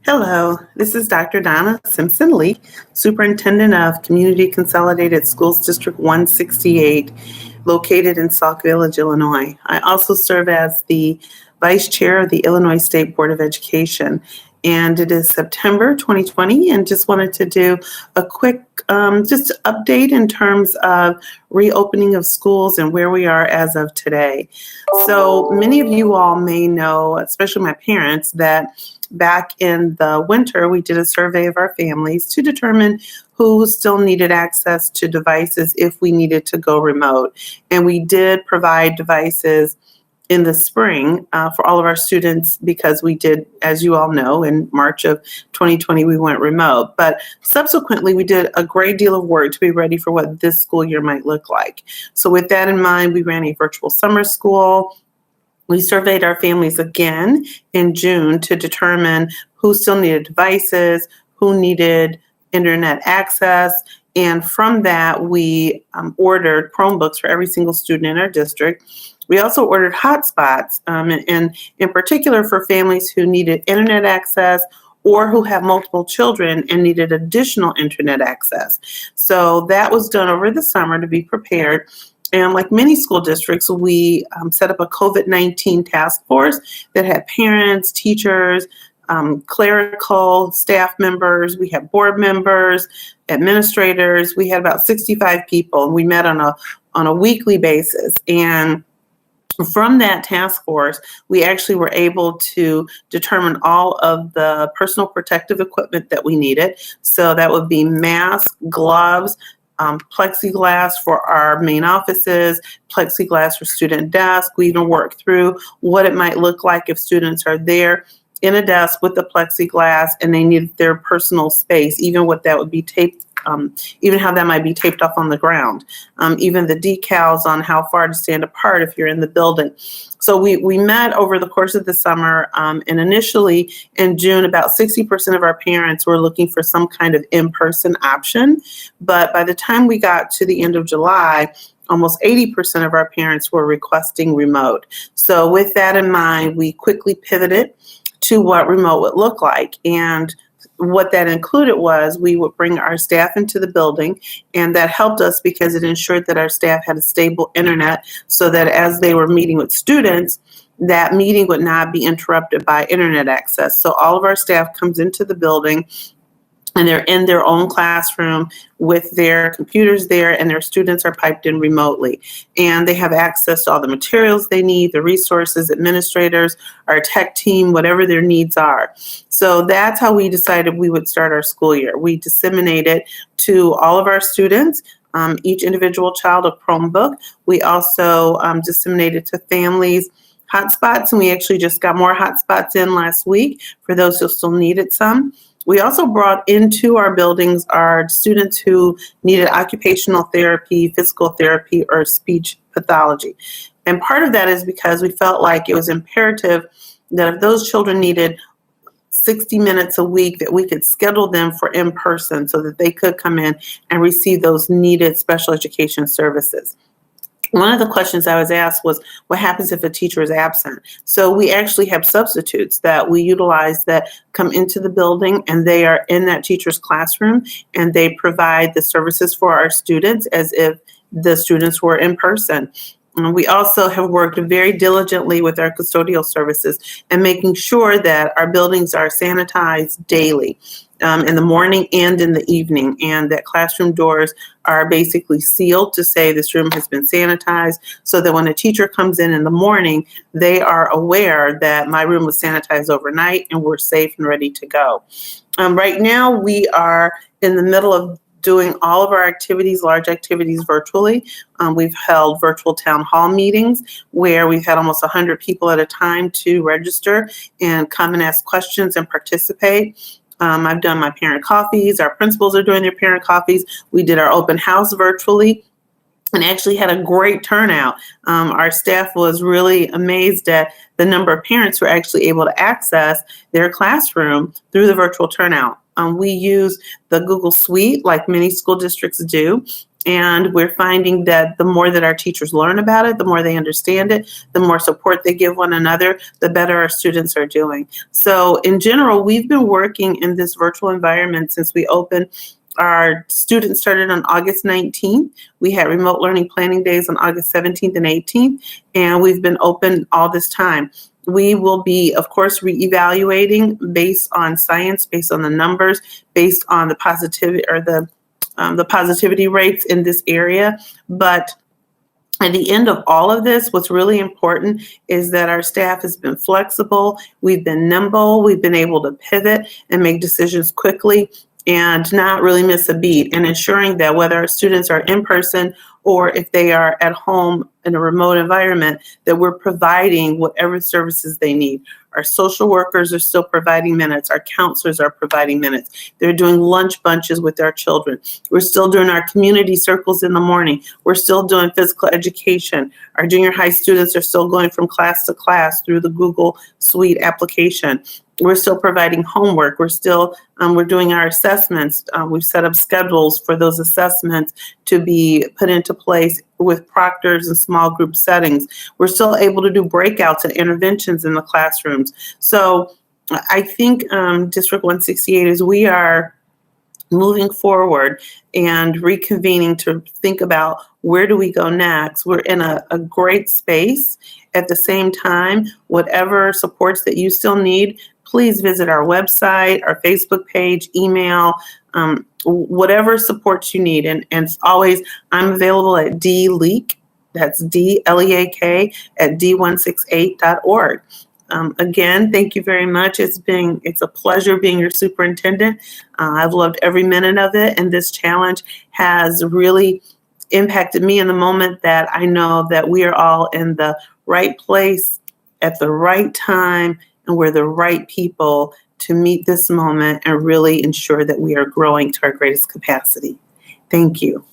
Hello, this is Dr. Donna Simpson-Leak, Superintendent of Community Consolidated Schools District 168, located in Sauk Village, Illinois. I also serve as the Vice Chair of the Illinois State Board of Education. And it is September 2020, and just wanted to do a quick just update in terms of reopening of schools and where we are as of today. So many of you all may know, especially my parents, that back in the winter, we did a survey of our families to determine who still needed access to devices if we needed to go remote. And we did provide devices in the spring for all of our students because we did, as you all know, in March of 2020, we went remote. But subsequently, we did a great deal of work to be ready for what this school year might look like. So with that in mind, we ran a virtual summer school. We surveyed our families again in June to determine who still needed devices, who needed internet access, and from that, we ordered Chromebooks for every single student in our district. We also ordered hotspots, and in particular for families who needed internet access or who have multiple children and needed additional internet access. So that was done over the summer to be prepared. And like many school districts, we set up a COVID-19 task force that had parents, teachers, clerical staff members. We had board members, administrators. We had about 65 people, and we met on a weekly basis. And from that task force, we actually were able to determine all of the personal protective equipment that we needed. So that would be masks, gloves, plexiglass for our main offices, plexiglass for student desks. We even worked through what it might look like if students are there in a desk with the plexiglass and they needed their personal space, even what that would be taped, even how that might be taped off on the ground, even the decals on how far to stand apart if you're in the building. So we met over the course of the summer, and initially in June, about 60% of our parents were looking for some kind of in-person option. But by the time we got to the end of July, almost 80% of our parents were requesting remote. So with that in mind, we quickly pivoted to what remote would look like. And what that included was we would bring our staff into the building, and that helped us because it ensured that our staff had a stable internet so that as they were meeting with students, that meeting would not be interrupted by internet access. So all of our staff comes into the building and they're in their own classroom with their computers there, and their students are piped in remotely. And they have access to all the materials they need, the resources, administrators, our tech team, whatever their needs are. So that's how we decided we would start our school year. We disseminated to all of our students, each individual child, a Chromebook. We also disseminated to families hotspots, and we actually just got more hotspots in last week for those who still needed some. We also brought into our buildings our students who needed occupational therapy, physical therapy, or speech pathology. And part of that is because we felt like it was imperative that if those children needed 60 minutes a week, that we could schedule them for in-person so that they could come in and receive those needed special education services. One of the questions I was asked was, what happens if a teacher is absent? So we actually have substitutes that we utilize that come into the building, and they are in that teacher's classroom, and they provide the services for our students as if the students were in person. We also have worked very diligently with our custodial services and making sure that our buildings are sanitized daily. In the morning and in the evening, and that classroom doors are basically sealed to say this room has been sanitized, so that when a teacher comes in the morning, they are aware that my room was sanitized overnight and we're safe and ready to go. Right now, we are in the middle of doing all of our activities, large activities, virtually. We've held virtual town hall meetings where we've had almost 100 people at a time to register and come and ask questions and participate. I've done my parent coffees. Our principals are doing their parent coffees. We did our open house virtually and actually had a great turnout. Our staff was really amazed at the number of parents who were actually able to access their classroom through the virtual turnout. We use the Google Suite like many school districts do. And we're finding that the more that our teachers learn about it, the more they understand it, the more support they give one another, the better our students are doing. So in general, we've been working in this virtual environment since we opened. Our students started on August 19th. We had remote learning planning days on August 17th and 18th, and we've been open all this time. We will be, of course, reevaluating based on science, based on the numbers, based on the positivity or the positivity rates in this area. But at the end of all of this, what's really important is that our staff has been flexible, we've been nimble, we've been able to pivot and make decisions quickly and not really miss a beat, and ensuring that whether our students are in person or if they are at home in a remote environment, that we're providing whatever services they need. Our social workers are still providing minutes. Our counselors are providing minutes. They're doing lunch bunches with our children. We're still doing our community circles in the morning. We're still doing physical education. Our junior high students are still going from class to class through the Google Suite application. We're still providing homework. We're still, we're doing our assessments. We've set up schedules for those assessments to be put into place with proctors and small group settings. We're still able to do breakouts and interventions in the classrooms. So I think District 168 is we are moving forward and reconvening to think about where do we go next. We're in a great space. At the same time, whatever supports that you still need, please visit our website, our Facebook page, email, whatever supports you need. And as always, I'm available at DLEAK, that's DLEAK at d168.org. Again, thank you very much. It's a pleasure being your superintendent. I've loved every minute of it, and this challenge has really impacted me in the moment that I know that we are all in the right place at the right time, and we're the right people to meet this moment and really ensure that we are growing to our greatest capacity. Thank you.